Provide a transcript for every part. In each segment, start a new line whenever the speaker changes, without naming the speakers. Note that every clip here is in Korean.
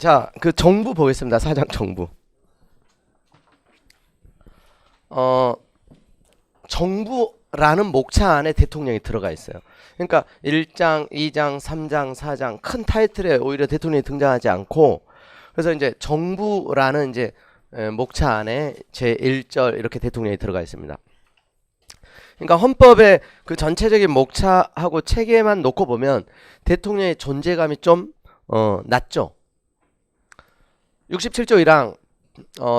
자, 그 정부 보겠습니다. 4장 정부. 정부라는 목차 안에 대통령이 들어가 있어요. 그러니까 1장, 2장, 3장, 4장 큰 타이틀에 오히려 대통령이 등장하지 않고, 그래서 이제 정부라는 이제 목차 안에 제 1절 이렇게 대통령이 들어가 있습니다. 그러니까 헌법의 그 전체적인 목차하고 체계만 놓고 보면 대통령의 존재감이 좀 낮죠. 67조 1항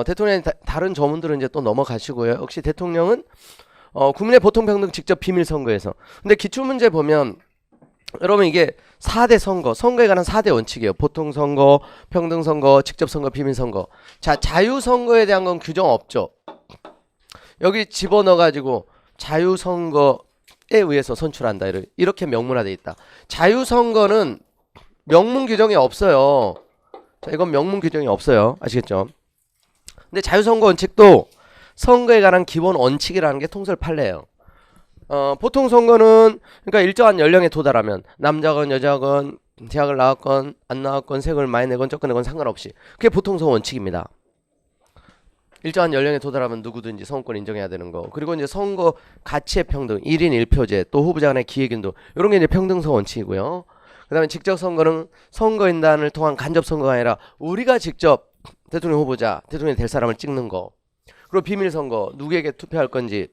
대통령의 다른 조문들은 이제 또 넘어가시고요. 역시 대통령은 국민의 보통평등 직접 비밀선거에서. 근데 기출문제 보면 여러분 이게 4대 선거에 관한 4대 원칙이에요. 보통선거, 평등선거, 직접선거, 비밀선거. 자, 자유선거에 대한 건 규정 없죠. 여기 집어넣어가지고 자유선거에 의해서 선출한다. 이렇게 명문화되어 있다. 자유선거는 명문 규정이 없어요. 자, 이건 명문 규정이 없어요. 아시겠죠? 근데 자유선거 원칙도 선거에 관한 기본 원칙이라는 게 통설 판례예요. 보통 선거는 그러니까 일정한 연령에 도달하면 남자건 여자건 대학을 나왔건 안 나왔건 세금을 많이 내건 적게 내건 상관없이 그게 보통 선거 원칙입니다. 일정한 연령에 도달하면 누구든지 선거권 인정해야 되는 거. 그리고 이제 선거 가치의 평등, 1인 1표제, 또 후보자 간의 기획인도 이런 게 이제 평등선거 원칙이고요. 그 다음에 직접 선거는 선거인단을 통한 간접 선거가 아니라 우리가 직접 대통령 후보자, 대통령이 될 사람을 찍는 거. 그리고 비밀선거, 누구에게 투표할 건지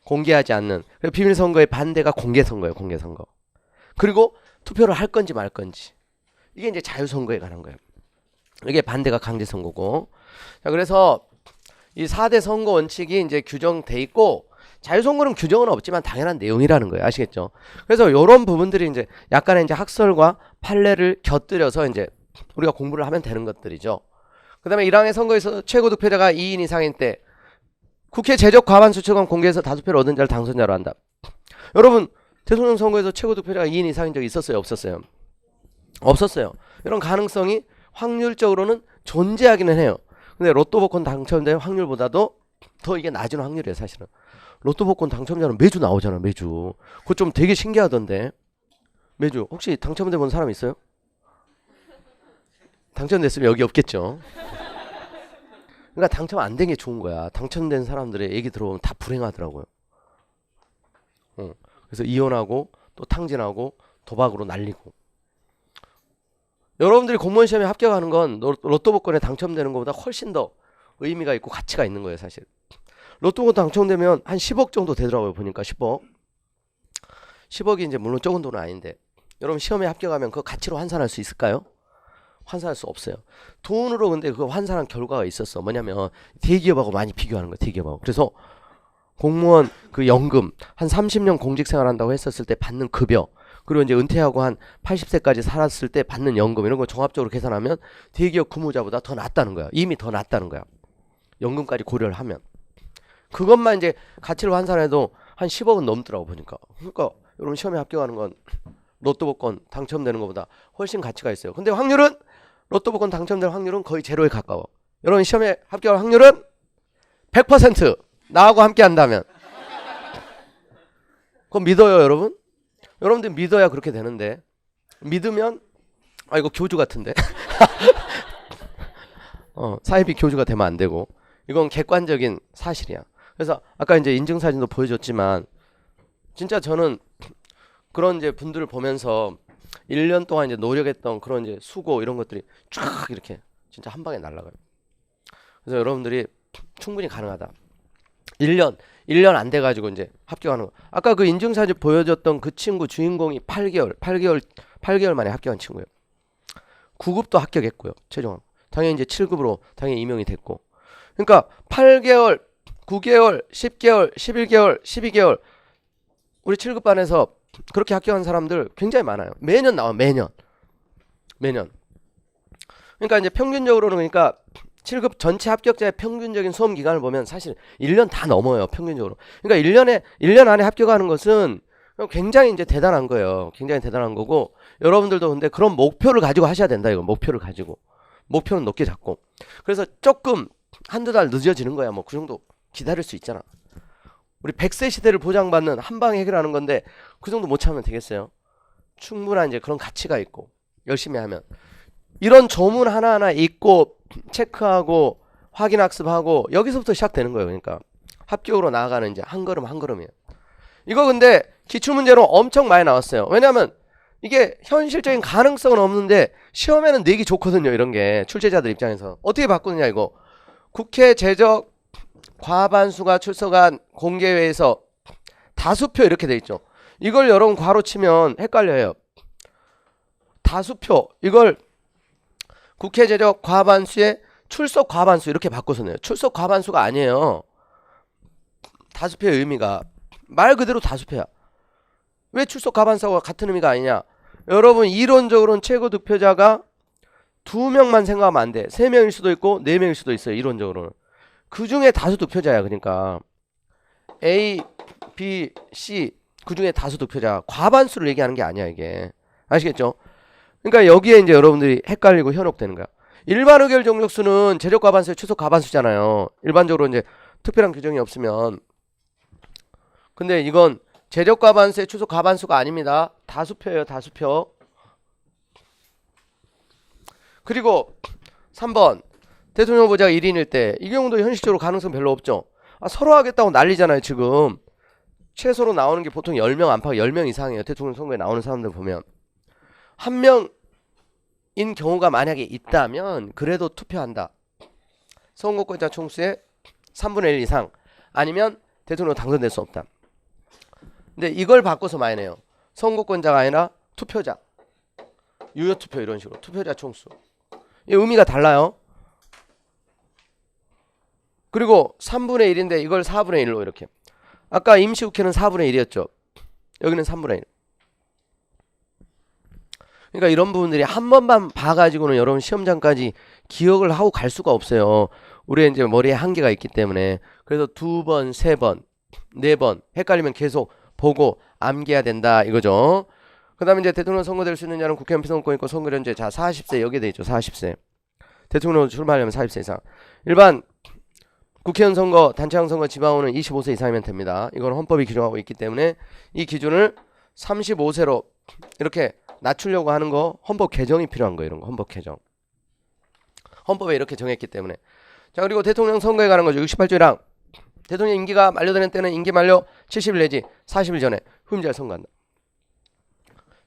공개하지 않는. 그리고 비밀선거의 반대가 공개선거예요, 공개선거. 그리고 투표를 할 건지 말 건지. 이게 이제 자유선거에 관한 거예요. 이게 반대가 강제선거고. 자, 그래서 이 4대 선거 원칙이 이제 규정돼 있고, 자유선거는 규정은 없지만 당연한 내용이라는 거예요. 아시겠죠? 그래서 이런 부분들이 이제 약간의 이제 학설과 판례를 곁들여서 이제 우리가 공부를 하면 되는 것들이죠. 그 다음에 1항의 선거에서 최고 득표자가 2인 이상인 때 국회 제적 과반수 최고가 공개해서 다수표를 얻은 자를 당선자로 한다. 여러분 대통령 선거에서 최고 득표자가 2인 이상인 적이 있었어요? 없었어요? 없었어요. 이런 가능성이 확률적으로는 존재하기는 해요. 근데 로또 복권 당첨된 확률보다도 더 이게 낮은 확률이에요. 사실은 로또 복권 당첨자는 매주 나오잖아. 매주. 그거 좀 되게 신기하던데. 매주. 혹시 당첨돼 본 사람 있어요? 당첨됐으면 여기 없겠죠. 그러니까 당첨 안 된 게 좋은 거야. 당첨된 사람들의 얘기 들어보면 다 불행하더라고요. 그래서 이혼하고 또 탕진하고 도박으로 날리고. 여러분들이 공무원 시험에 합격하는 건 로또 복권에 당첨되는 것보다 훨씬 더 의미가 있고 가치가 있는 거예요. 사실. 로또 복권 당첨되면 한 10억 정도 되더라고요. 보니까 10억. 10억이 이제 물론 적은 돈은 아닌데 여러분 시험에 합격하면 그 가치로 환산할 수 있을까요? 환산할 수 없어요. 돈으로 근데 그 환산한 결과가 있었어. 뭐냐면 대기업하고 많이 비교하는 거야. 대기업하고. 그래서 공무원 그 연금 한 30년 공직 생활한다고 했었을 때 받는 급여, 그리고 이제 은퇴하고 한 80세까지 살았을 때 받는 연금 이런 거 종합적으로 계산하면 대기업 근무자보다 더 낫다는 거야. 이미 더 낫다는 거야. 연금까지 고려를 하면. 그것만 이제 가치를 환산해도 한 10억은 넘더라고 보니까. 그러니까 여러분 시험에 합격하는 건 로또 복권 당첨되는 것보다 훨씬 가치가 있어요. 근데 확률은 로또 복권 당첨될 확률은 거의 제로에 가까워. 여러분 시험에 합격할 확률은 100%. 나하고 함께 한다면. 그건 믿어요, 여러분? 여러분들 믿어야 그렇게 되는데. 믿으면 이거 교주 같은데. 사이비 교주가 되면 안 되고. 이건 객관적인 사실이야. 그래서 아까 이제 인증사진도 보여줬지만 진짜 저는 그런 이제 분들을 보면서 1년 동안 이제 노력했던 그런 이제 수고 이런 것들이 쫙 이렇게 진짜 한 방에 날아가요. 그래서 여러분들이 충분히 가능하다. 1년 안 돼가지고 이제 합격하는 거. 아까 그 인증사진 보여줬던 그 친구 주인공이 8개월 만에 합격한 친구예요. 9급도 합격했고요. 최종. 당연히 이제 7급으로 당연히 임용이 됐고. 그러니까 8개월, 9개월, 10개월, 11개월, 12개월 우리 7급 반에서 그렇게 합격한 사람들 굉장히 많아요. 매년 나와. 매년. 그러니까 이제 평균적으로는 그러니까 7급 전체 합격자의 평균적인 수험 기간을 보면 사실 1년 다 넘어요. 평균적으로. 그러니까 1년 안에 합격하는 것은 굉장히 이제 대단한 거예요. 굉장히 대단한 거고 여러분들도 근데 그런 목표를 가지고 하셔야 된다. 이거 목표를 가지고. 목표는 높게 잡고. 그래서 조금 한두 달 늦어지는 거야. 뭐 그 정도 기다릴 수 있잖아. 우리 100세 시대를 보장받는 한 방에 해결하는 건데 그 정도 못 참으면 되겠어요? 충분한 이제 그런 가치가 있고 열심히 하면 이런 조문 하나하나 읽고 체크하고 확인학습하고 여기서부터 시작되는 거예요. 그러니까 합격으로 나아가는 이제 한 걸음 한 걸음이에요. 이거 근데 기출문제로 엄청 많이 나왔어요. 왜냐하면 이게 현실적인 가능성은 없는데 시험에는 내기 좋거든요. 이런 게 출제자들 입장에서. 어떻게 바꾸느냐 이거. 국회 제적 과반수가 출석한 공개회에서 다수표 이렇게 돼 있죠. 이걸 여러분 괄호 치면 헷갈려요. 다수표 이걸 국회 제적 과반수의 출석 과반수 이렇게 바꿔서 내요. 출석 과반수가 아니에요. 다수표의 의미가 말 그대로 다수표야. 왜 출석 과반수와 같은 의미가 아니냐? 여러분 이론적으로는 최고 득표자가 2명만 생각하면 안 돼. 3명일 수도 있고 4명일 수도 있어요. 이론적으로는. 그 중에 다수 득표자야. 그러니까 A, B, C 그 중에 다수 득표자. 과반수를 얘기하는 게 아니야 이게. 아시겠죠? 그러니까 여기에 이제 여러분들이 헷갈리고 현혹되는 거야. 일반 의결 정족수는 제적 과반수의 추석 과반수잖아요. 일반적으로 이제 특별한 규정이 없으면. 근데 이건 제적 과반수의 추석 과반수가 아닙니다. 다수표예요. 다수표. 그리고 3번 대통령 후보자가 1인일 때 이 경우도 현실적으로 가능성 별로 없죠. 서로 하겠다고 난리잖아요. 지금 최소로 나오는 게 보통 10명 안팎 10명 이상이에요. 대통령 선거에 나오는 사람들 보면 한 명인 경우가 만약에 있다면 그래도 투표한다. 선거권자 총수의 3분의 1 이상 아니면 대통령 당선될 수 없다. 근데 이걸 바꿔서 많이 내요. 선거권자가 아니라 투표자, 유효투표 이런 식으로 투표자 총수. 이 의미가 달라요. 그리고 3분의 1인데 이걸 4분의 1로 이렇게. 아까 임시국회는 4분의 1이었죠. 여기는 3분의 1. 그러니까 이런 부분들이 한 번만 봐가지고는 여러분 시험장까지 기억을 하고 갈 수가 없어요. 우리의 이제 머리에 한계가 있기 때문에. 그래서 2번, 3번, 4번 헷갈리면 계속 보고 암기해야 된다 이거죠. 그 다음에 이제 대통령 선거될 수 있는 자는 국회의원 피선권 있고 선거연재. 자 40세 여기에 돼 있죠. 40세. 대통령 출마하려면 40세 이상. 일반 국회의원 선거, 단체장 선거, 지방원은 25세 이상이면 됩니다. 이건 헌법이 규정하고 있기 때문에 이 기준을 35세로 이렇게 낮추려고 하는 거 헌법 개정이 필요한 거예요. 이런 거 헌법 개정. 헌법에 이렇게 정했기 때문에. 자 그리고 대통령 선거에 관한 거죠. 68조 1항. 대통령 임기가 만료되는 때는 임기 만료 70일 내지 40일 전에 후임자를 선거한다.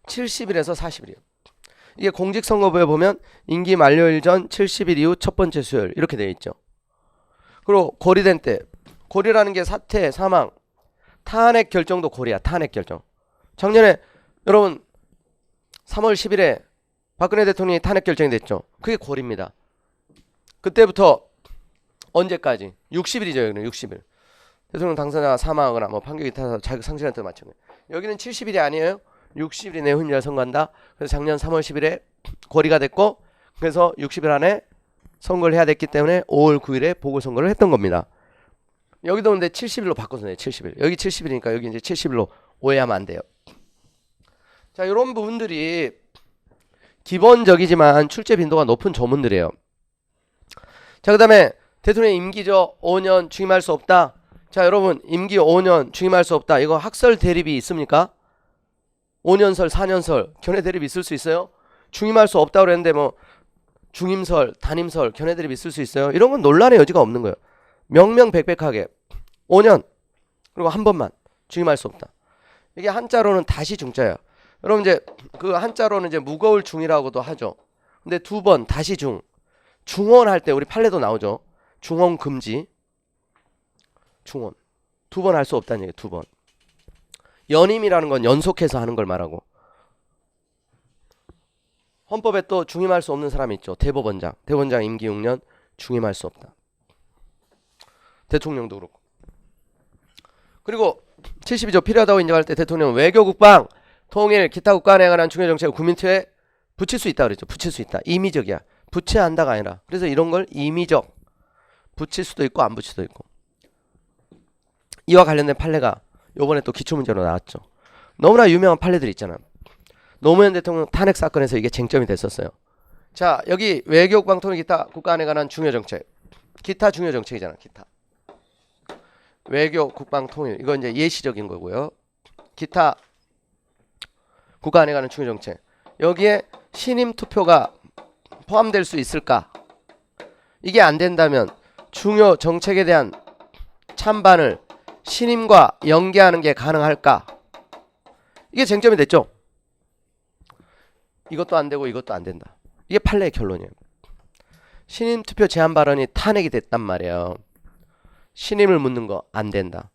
70일에서 40일이요. 이게 공직선거부에 보면 임기 만료일 전 70일 이후 첫 번째 수요일 이렇게 되어 있죠. 그리고 고리된 때. 고리라는 게 사퇴, 사망, 탄핵 결정도 고리야. 탄핵 결정. 작년에 여러분 3월 10일에 박근혜 대통령이 탄핵 결정이 됐죠. 그게 고리입니다. 그때부터 언제까지? 60일이죠. 여기는 60일. 대통령 당선자가 사망하거나 뭐 판결이 타서 자격 상실한 때 맞춰요. 여기는 70일이 아니에요. 60일 이내에 후임자를 선거한다. 그래서 작년 3월 10일에 고리가 됐고 그래서 60일 안에 선거를 해야 됐기 때문에 5월 9일에 보궐선거를 했던 겁니다. 여기도 근데 70일로 바꿔서 내요. 70일. 여기 70일이니까 여기 이제 70일로 오해하면 안 돼요. 자, 이런 부분들이 기본적이지만 출제 빈도가 높은 조문들이에요. 자, 그 다음에 대통령 임기죠. 5년 중임할 수 없다. 자, 여러분 임기 5년 중임할 수 없다. 이거 학설 대립이 있습니까? 5년설, 4년설 견해 대립이 있을 수 있어요? 중임할 수 없다고 그랬는데 뭐 중임설, 단임설 견해 대립이 있을 수 있어요? 이런 건 논란의 여지가 없는 거예요. 명명백백하게 5년 그리고 한 번만 중임할 수 없다. 이게 한자로는 다시 중자예요. 여러분 이제 그 한자로는 이제 무거울 중이라고도 하죠. 근데 두 번 다시 중. 중원 할 때 우리 판례도 나오죠. 중원 금지. 중원. 두 번 할 수 없다는 얘기예요. 두 번. 연임이라는 건 연속해서 하는 걸 말하고. 헌법에 또 중임할 수 없는 사람이 있죠. 대법원장. 대법원장 임기 6년 중임할 수 없다. 대통령도 그렇고. 그리고 72조 필요하다고 인정할 때 대통령은 외교, 국방, 통일, 기타 국가안에 관한 중요 정책을 국민투에 붙일 수 있다 그랬죠. 붙일 수 있다. 임의적이야. 붙여야 한다가 아니라. 그래서 이런 걸 임의적. 붙일 수도 있고 안 붙일 수도 있고. 이와 관련된 판례가 요번에 또 기초문제로 나왔죠. 너무나 유명한 판례들 있잖아. 노무현 대통령 탄핵 사건에서 이게 쟁점이 됐었어요. 자, 여기 외교, 국방, 통일, 기타 국가안에 관한 중요 정책. 기타 중요 정책이잖아. 기타. 외교, 국방, 통일. 이거 이제 예시적인 거고요. 기타 국가안에 관한 중요 정책. 여기에 신임 투표가 포함될 수 있을까? 이게 안 된다면 중요 정책에 대한 찬반을 신임과 연계하는 게 가능할까? 이게 쟁점이 됐죠. 이것도 안 되고 이것도 안 된다. 이게 판례의 결론이에요. 신임 투표 제한 발언이 탄핵이 됐단 말이에요. 신임을 묻는 거 안 된다.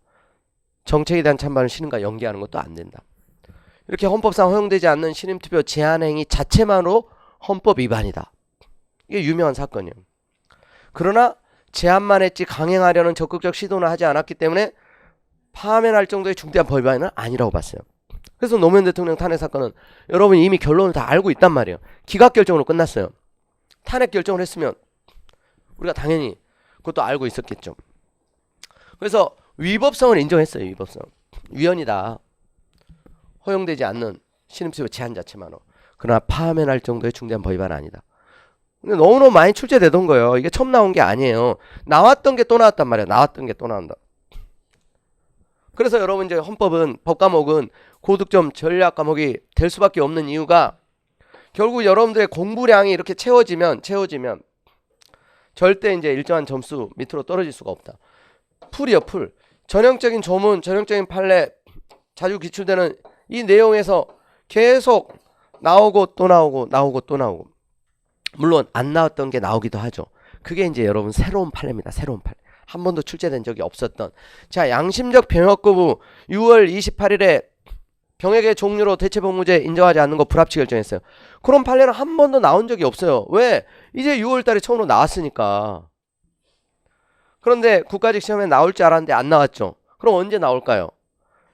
정책에 대한 찬반을 신임과 연계하는 것도 안 된다. 이렇게 헌법상 허용되지 않는 신임 투표 제한 행위 자체만으로 헌법 위반이다. 이게 유명한 사건이에요. 그러나 제한만 했지 강행하려는 적극적 시도는 하지 않았기 때문에 파면할 정도의 중대한 법 위반은 아니라고 봤어요. 그래서 노무현 대통령 탄핵 사건은 여러분이 이미 결론을 다 알고 있단 말이에요. 기각 결정으로 끝났어요. 탄핵 결정을 했으면 우리가 당연히 그것도 알고 있었겠죠. 그래서 위법성을 인정했어요. 위법성. 위헌이다. 허용되지 않는 신임투표 제한 자체만으로. 그러나 파면할 정도의 중대한 법 위반은 아니다. 근데 너무너무 많이 출제되던 거예요. 이게 처음 나온 게 아니에요. 나왔던 게 또 나왔단 말이에요. 나왔던 게 또 나온다. 그래서 여러분 이제 헌법은 법 과목은 고득점 전략 과목이 될 수밖에 없는 이유가 결국 여러분들의 공부량이 이렇게 채워지면 절대 이제 일정한 점수 밑으로 떨어질 수가 없다. 풀이요, 풀. 전형적인 조문, 전형적인 판례, 자주 기출되는 이 내용에서 계속 나오고 또 나오고 나오고 또 나오고. 물론 안 나왔던 게 나오기도 하죠. 그게 이제 여러분 새로운 판례입니다. 새로운 판례. 한 번도 출제된 적이 없었던. 자, 양심적 병역 거부 6월 28일에 병역의 종류로 대체복무제 인정하지 않는 거 불합치 결정했어요. 그런 판례는 한 번도 나온 적이 없어요. 왜? 이제 6월 달에 처음으로 나왔으니까. 그런데 국가직 시험에 나올 줄 알았는데 안 나왔죠. 그럼 언제 나올까요?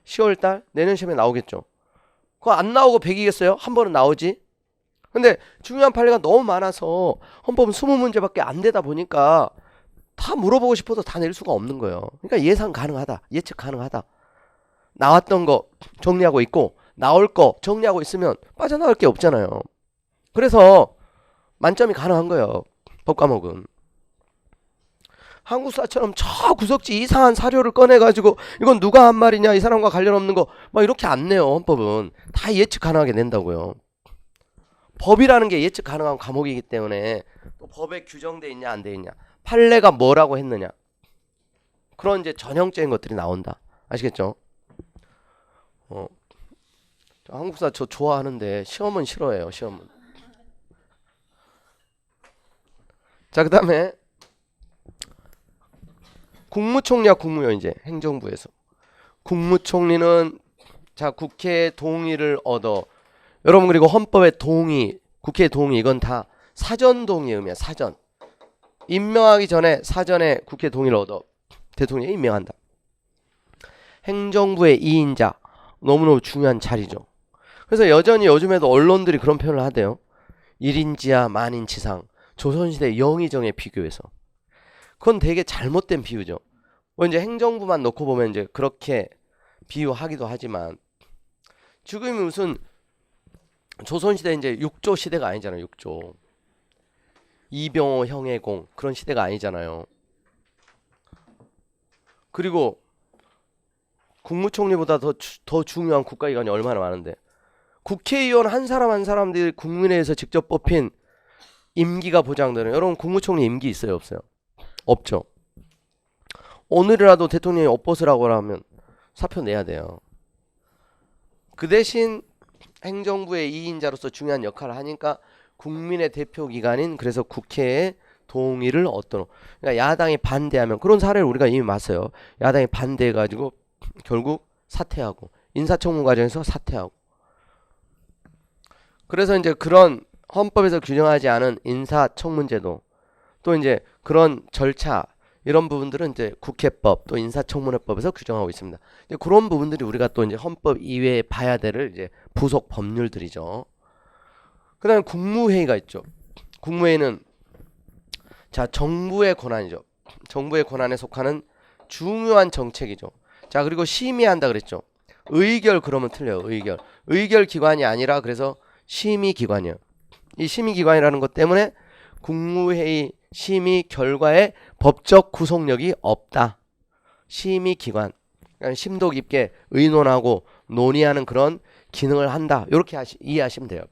10월 달? 내년 시험에 나오겠죠. 그거 안 나오고 100이겠어요? 한 번은 나오지. 근데 중요한 판례가 너무 많아서 헌법은 20문제밖에 안 되다 보니까 다 물어보고 싶어도 다 낼 수가 없는 거예요. 그러니까 예상 가능하다. 예측 가능하다. 나왔던 거 정리하고 있고 나올 거 정리하고 있으면 빠져나갈 게 없잖아요. 그래서 만점이 가능한 거예요. 법과목은. 한국사처럼 저 구석지 이상한 사료를 꺼내가지고 이건 누가 한 말이냐 이 사람과 관련 없는 거 막 이렇게 안 내요. 헌법은. 다 예측 가능하게 낸다고요. 법이라는 게 예측 가능한 과목이기 때문에 또 법에 규정돼 있냐 안 돼 있냐 판례가 뭐라고 했느냐 그런 이제 전형적인 것들이 나온다. 아시겠죠? 한국사 저 좋아하는데 시험은 싫어해요. 시험은. 자, 그 다음에 국무총리와 국무위원 이제 행정부에서 국무총리는 자 국회의 동의를 얻어 여러분 그리고 헌법의 동의 국회의 동의 이건 다 사전 동의의 의미야. 사전 임명하기 전에 사전에 국회 동의를 얻어 대통령이 임명한다. 행정부의 2인자 너무너무 중요한 자리죠. 그래서 여전히 요즘에도 언론들이 그런 표현을 하대요. 1인지하 만인치상 조선시대 영의정에 비교해서. 그건 되게 잘못된 비유죠. 뭐 이제 행정부만 놓고 보면 이제 그렇게 비유하기도 하지만 지금이 무슨 조선시대 이제 6조 시대가 아니잖아요. 6조. 이병호 형해공 그런 시대가 아니잖아요. 그리고 국무총리보다 더 중요한 국가기관이 얼마나 많은데 국회의원 한 사람 한 사람들이 국민회에서 직접 뽑힌 임기가 보장되는 여러분 국무총리 임기 있어요? 없어요? 없죠. 오늘이라도 대통령이 엇벗으라고 하면 사표 내야 돼요. 그 대신 행정부의 2인자로서 중요한 역할을 하니까 국민의 대표기관인 그래서 국회의 동의를 얻도록 그러니까 야당이 반대하면 그런 사례를 우리가 이미 봤어요. 야당이 반대해가지고 결국 사퇴하고 인사청문 과정에서 사퇴하고 그래서 이제 그런 헌법에서 규정하지 않은 인사청문제도 또 이제 그런 절차 이런 부분들은 이제 국회법 또 인사청문회법에서 규정하고 있습니다. 이제 그런 부분들이 우리가 또 이제 헌법 이외에 봐야 될 이제 부속 법률들이죠. 그다음에 국무회의가 있죠. 국무회의는 자 정부의 권한이죠. 정부의 권한에 속하는 중요한 정책이죠. 자 그리고 심의한다 그랬죠. 의결 그러면 틀려요. 의결 기관이 아니라 그래서 심의기관이에요. 이 심의기관이라는 것 때문에 국무회의 심의 결과에 법적 구속력이 없다. 심의기관 그러니까 심도 깊게 의논하고 논의하는 그런 기능을 한다. 이렇게 이해하시면 돼요.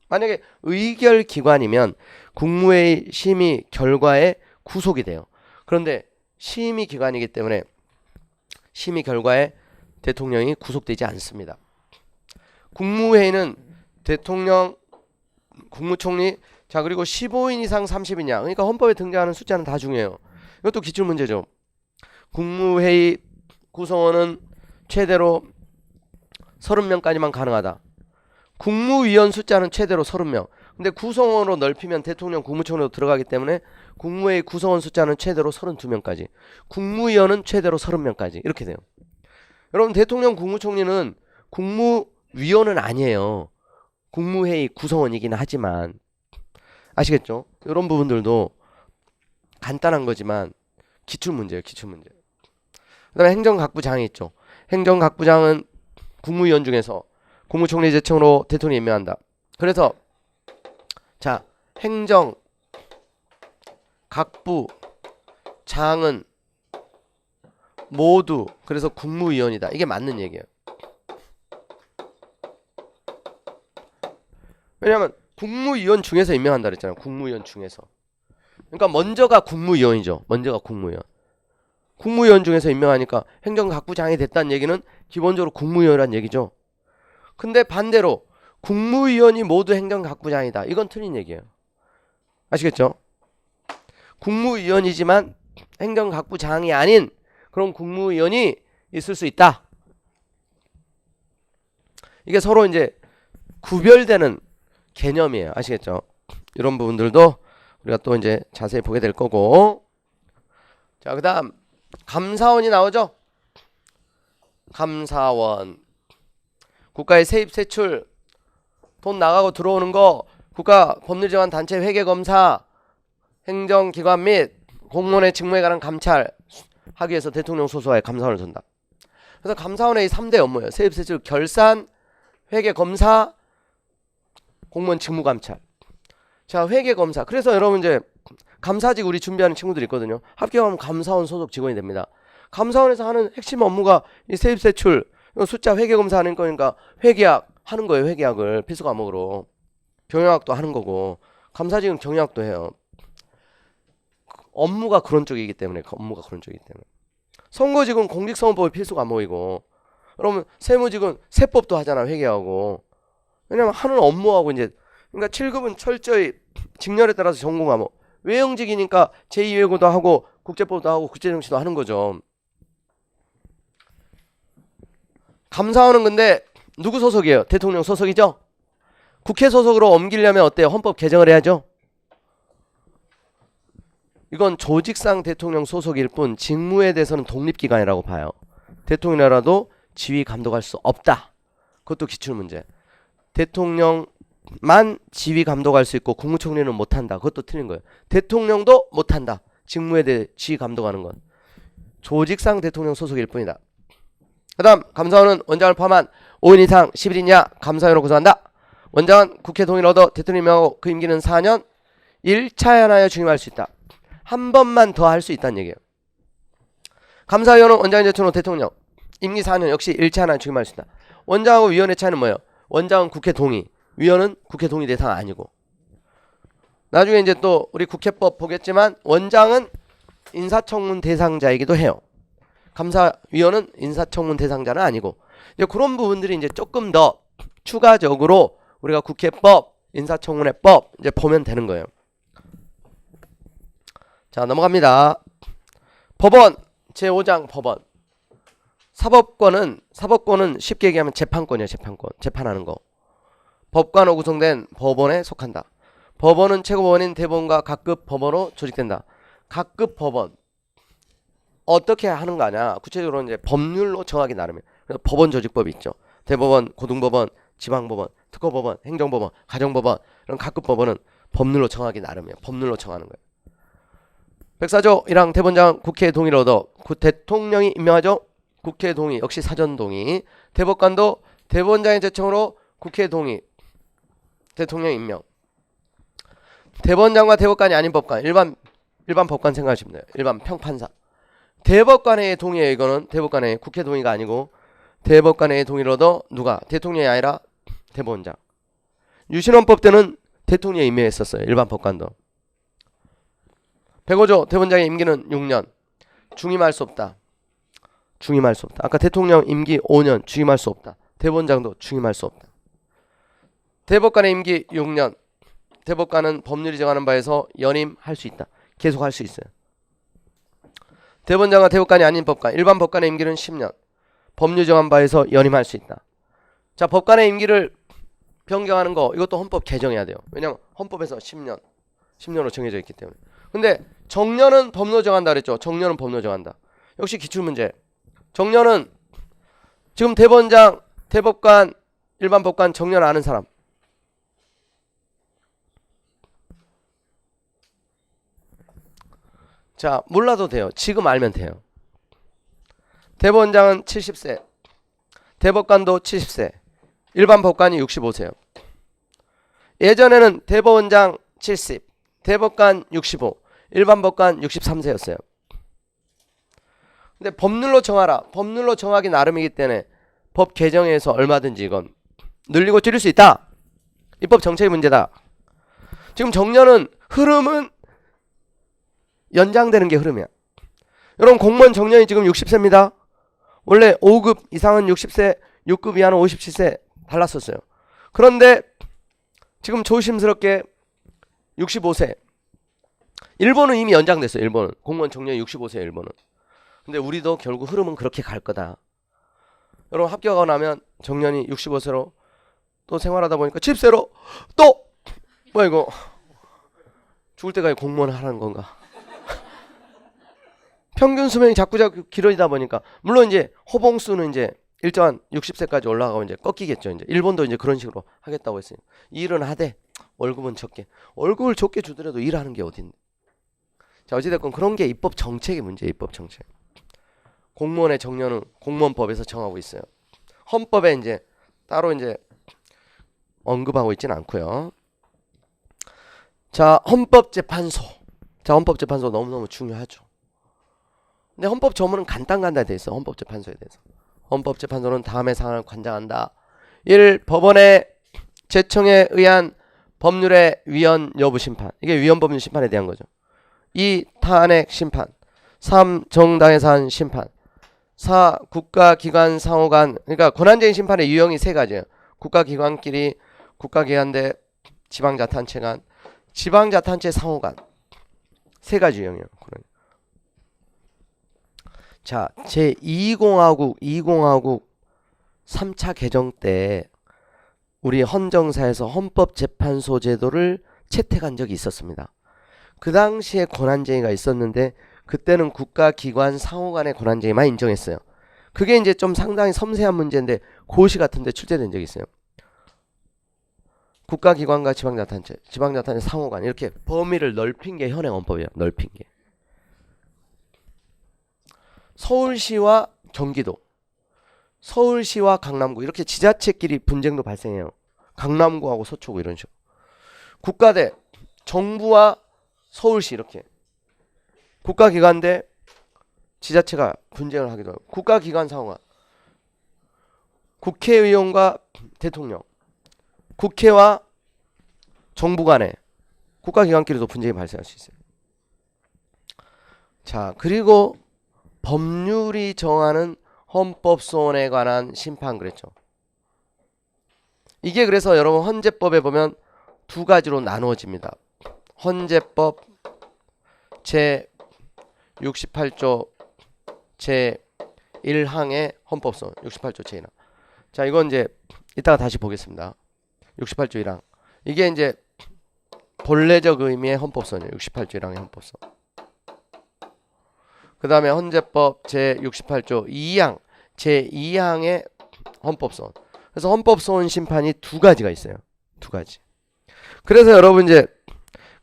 만약에 의결기관이면 국무회의 심의 결과에 구속이 돼요. 그런데 심의 기관이기 때문에 심의 결과에 대통령이 구속되지 않습니다. 국무회의는 대통령, 국무총리, 자 그리고 15인 이상 30인이냐. 그러니까 헌법에 등장하는 숫자는 다 중요해요. 이것도 기출문제죠. 국무회의 구성원은 최대로 30명까지만 가능하다. 국무위원 숫자는 최대로 30명. 근데 구성원으로 넓히면 대통령, 국무총리로 들어가기 때문에 국무회의 구성원 숫자는 최대로 32명까지. 국무위원은 최대로 30명까지. 이렇게 돼요. 여러분 대통령, 국무총리는 국무위원은 아니에요. 국무회의 구성원이긴 하지만 아시겠죠? 이런 부분들도 간단한 거지만 기출문제예요. 기출문제. 그 다음에 행정각부장이 있죠. 행정각부장은 국무위원 중에서 국무총리 제청으로 대통령이 임명한다. 그래서 자 행정각부장은 모두 그래서 국무위원이다. 이게 맞는 얘기예요. 왜냐하면 국무위원 중에서 임명한다 그랬잖아요. 국무위원 중에서. 그러니까 먼저가 국무위원이죠. 먼저가 국무위원. 국무위원 중에서 임명하니까 행정각부장이 됐다는 얘기는 기본적으로 국무위원이라는 얘기죠. 근데 반대로 국무위원이 모두 행정각부장이다. 이건 틀린 얘기예요. 아시겠죠? 국무위원이지만 행정각부장이 아닌 그런 국무위원이 있을 수 있다. 이게 서로 이제 구별되는 개념이에요. 아시겠죠? 이런 부분들도 우리가 또 이제 자세히 보게 될 거고. 자, 그다음 감사원이 나오죠. 감사원. 국가의 세입 세출 돈 나가고 들어오는 거 국가 법률지원 단체 회계검사 행정기관 및 공무원의 직무에 관한 감찰 하기 위해서 대통령 소속하에 감사원을 둔다. 그래서 감사원의 3대 업무예요. 세입 세출 결산, 회계검사, 공무원 직무감찰. 자, 회계검사. 그래서 여러분 이제 감사직 우리 준비하는 친구들이 있거든요. 합격하면 감사원 소속 직원이 됩니다. 감사원에서 하는 핵심 업무가 이 세입 세출 숫자 회계검사 하는 거니까 회계학 하는 거예요. 회계학을 필수 과목으로. 경영학도 하는 거고 감사직은 경영학도 해요. 업무가 그런 쪽이기 때문에 선거직은 공직선거법이 필수 과목이고 그러면 세무직은 세법도 하잖아. 회계하고. 왜냐면 하는 업무하고 이제 그러니까 7급은 철저히 직렬에 따라서 전공 과목. 외형직이니까 제2외고도 하고 국제법도 하고 국제정치도 하는 거죠. 감사원은 근데 누구 소속이에요? 대통령 소속이죠? 국회 소속으로 옮기려면 어때요? 헌법 개정을 해야죠? 이건 조직상 대통령 소속일 뿐 직무에 대해서는 독립기관이라고 봐요. 대통령이라도 지휘 감독할 수 없다. 그것도 기출문제. 대통령만 지휘 감독할 수 있고 국무총리는 못한다. 그것도 틀린 거예요. 대통령도 못한다. 직무에 대해 지휘 감독하는 건. 조직상 대통령 소속일 뿐이다. 그 다음 감사원은 원장을 포함한 5인 이상 10일 이하 감사위원으로 구성한다. 원장은 국회 동의를 얻어 대통령이 임명하고 그 임기는 4년 1차연하여 중임할 수 있다. 한 번만 더 할 수 있다는 얘기예요. 감사위원은 원장의 제청으로 대통령 임기 4년 역시 1차연하여 중임할 수 있다. 원장하고 위원의 차이는 뭐예요? 원장은 국회 동의, 위원은 국회 동의 대상 아니고. 나중에 이제 또 우리 국회법 보겠지만 원장은 인사청문 대상자이기도 해요. 감사위원은 인사청문 대상자는 아니고. 이제 그런 부분들이 이제 조금 더 추가적으로 우리가 국회법, 인사청문회법 이제 보면 되는 거예요. 자, 넘어갑니다. 법원 제5장 법원. 사법권은 쉽게 얘기하면 재판권이에요. 재판하는 거. 법관으로 구성된 법원에 속한다. 법원은 최고법원인 대법원과 각급 법원으로 조직된다. 각급 법원 어떻게 하는 거 아냐? 구체적으로 이제 법률로 정하기 나름이에요. 그래서 법원 조직법이 있죠. 대법원, 고등법원, 지방법원, 특허법원, 행정법원, 가정법원 이런 각급 법원은 법률로 정하기 나름이에요. 법률로 정하는 거예요. 백사조 1항 대법원장 국회 동의를 얻어 대통령이 임명하죠. 국회 동의 역시 사전 동의. 대법관도 대법원장의 제청으로 국회 동의. 대통령 임명. 대법원장과 대법관이 아닌 법관 일반 법관 생각하시면 돼요. 일반 평판사. 대법관의 동의예요. 이거는 대법관의 국회 동의가 아니고 대법관의 동의를 얻어 누가? 대통령이 아니라 대법원장. 유신헌법 때는 대통령이 임명했었어요. 일반 법관도. 105조 대법원장의 임기는 6년. 중임할 수 없다. 중임할 수 없다. 아까 대통령 임기 5년 중임할 수 없다. 대법원장도 중임할 수 없다. 대법관의 임기 6년. 대법관은 법률이 정하는 바에서 연임할 수 있다. 계속 할 수 있어요. 대법원장과 대법관이 아닌 법관, 일반 법관의 임기는 10년. 법률 정한 바에서 연임할 수 있다. 자, 법관의 임기를 변경하는 거 이것도 헌법 개정해야 돼요. 왜냐면 헌법에서 10년으로 정해져 있기 때문에. 근데 정년은 법률 정한다 그랬죠. 정년은 법률 정한다. 역시 기출문제. 정년은 지금 대법원장, 대법관, 일반 법관 정년 아는 사람. 자, 몰라도 돼요. 지금 알면 돼요. 대법원장은 70세, 대법관도 70세, 일반 법관이 65세요. 예전에는 대법원장 70, 대법관 65, 일반 법관 63세였어요. 근데 법률로 정하라. 법률로 정하기 나름이기 때문에 법 개정에서 얼마든지 이건 늘리고 줄일 수 있다. 입법 정책의 문제다. 지금 정년은 흐름은 연장되는 게 흐름이야. 여러분 공무원 정년이 지금 60세입니다. 원래 5급 이상은 60세, 6급 이하는 57세 달랐었어요. 그런데 지금 조심스럽게 65세. 일본은 이미 연장됐어요. 일본은 공무원 정년이 65세예요. 일본은. 근데 우리도 결국 흐름은 그렇게 갈 거다. 여러분 합격하고 나면 정년이 65세로 또 생활하다 보니까 70세로 또 뭐야 이거 죽을 때까지 공무원을 하라는 건가? 평균 수명이 자꾸 길어지다 보니까 물론 이제 호봉수는 이제 일정한 60세까지 올라가고 이제 꺾이겠죠. 이제 일본도 이제 그런 식으로 하겠다고 했어요. 일은 하되 월급은 적게. 월급을 적게 주더라도 일하는 게 어딘데. 자, 어찌됐건 그런 게 입법 정책의 문제예요. 입법 정책. 공무원의 정년은 공무원법에서 정하고 있어요. 헌법에 이제 따로 이제 언급하고 있지는 않고요. 자, 헌법재판소. 자, 헌법재판소 너무너무 중요하죠. 근데 헌법 조문은 간단간단히 돼 있어. 헌법재판소에 대해서. 헌법재판소는 다음의 사안을 관장한다. 1. 법원의 제청에 의한 법률의 위헌 여부 심판. 이게 위헌 법률 심판에 대한 거죠. 2. 탄핵 심판. 3. 정당의 사안 심판. 4. 국가기관 상호간. 그러니까 권한쟁의 심판의 유형이 세 가지예요. 국가기관끼리, 국가기관대 지방자탄체 간, 지방자탄체 상호간. 세 가지 유형이에요. 자, 제2공화국 2공화국 3차 개정 때 우리 헌정사에서 헌법재판소 제도를 채택한 적이 있었습니다. 그 당시에 권한쟁의가 있었는데 그때는 국가기관 상호간의 권한쟁의만 인정했어요. 그게 이제 좀 상당히 섬세한 문제인데 고시 같은 데 출제된 적이 있어요. 국가기관과 지방자탄체, 지방자탄체 상호간 이렇게 범위를 넓힌 게 현행헌법이에요. 넓힌 게. 서울시와 경기도, 서울시와 강남구 이렇게 지자체끼리 분쟁도 발생해요. 강남구하고 서초구 이런 식으로. 국가대, 정부와 서울시 이렇게. 국가기관 대 지자체가 분쟁을 하기도 하고. 국가기관 상호간. 국회의원과 대통령, 국회와 정부 간에 국가기관끼리도 분쟁이 발생할 수 있어요. 자, 그리고 법률이 정하는 헌법소원에 관한 심판 그랬죠. 이게 그래서 여러분 헌재법에 보면 두 가지로 나누어집니다. 헌재법 제 68조 제 1항의 헌법소원 68조 제 1항. 자, 이건 이제 이따가 다시 보겠습니다. 68조 1항. 이게 이제 본래적 의미의 헌법소원이에요. 68조 1항의 헌법소원. 그 다음에 헌재법 제68조 2항 제2항의 헌법소원. 그래서 헌법소원 심판이 두 가지가 있어요. 두 가지. 그래서 여러분 이제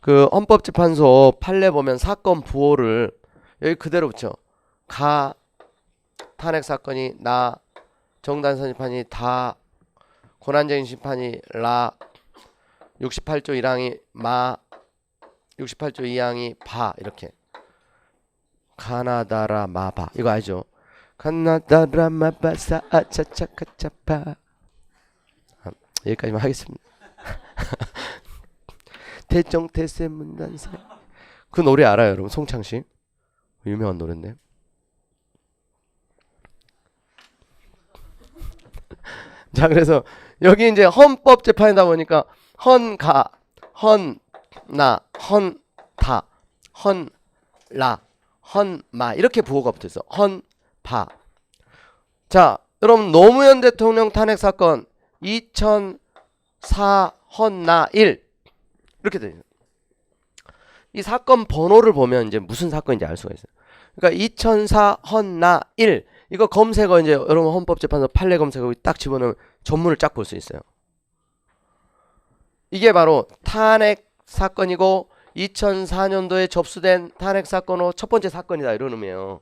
그 헌법재판소 판례 보면 사건 부호를 여기 그대로 붙여. 가, 탄핵 사건이 나, 정당선 심판이 다, 권한쟁의 심판이 라, 68조 1항이 마, 68조 2항이 바 이렇게. 가나다라 마바 이거 알죠? 가나다라 마바 사아차차카차파. 여기까지만 하겠습니다. 대정태세 문단세 그 노래 알아요, 여러분? 송창식. 유명한 노래인데. 자, 그래서 여기 이제 헌법재판이다 보니까 헌가, 헌나, 헌다, 헌라, 헌마 이렇게 부호가 붙어있어. 헌파. 자, 여러분 노무현 대통령 탄핵 사건 2004 헌나 1 이렇게 돼요. 이 사건 번호를 보면 이제 무슨 사건인지 알 수가 있어요. 그러니까 2004 헌나 1 이거 검색어 이제 여러분 헌법재판소 판례 검색어 딱 집어넣으면 전문을 쫙 볼 수 있어요. 이게 바로 탄핵 사건이고 2004년도에 접수된 탄핵 사건으로 첫 번째 사건이다 이런 의미예요.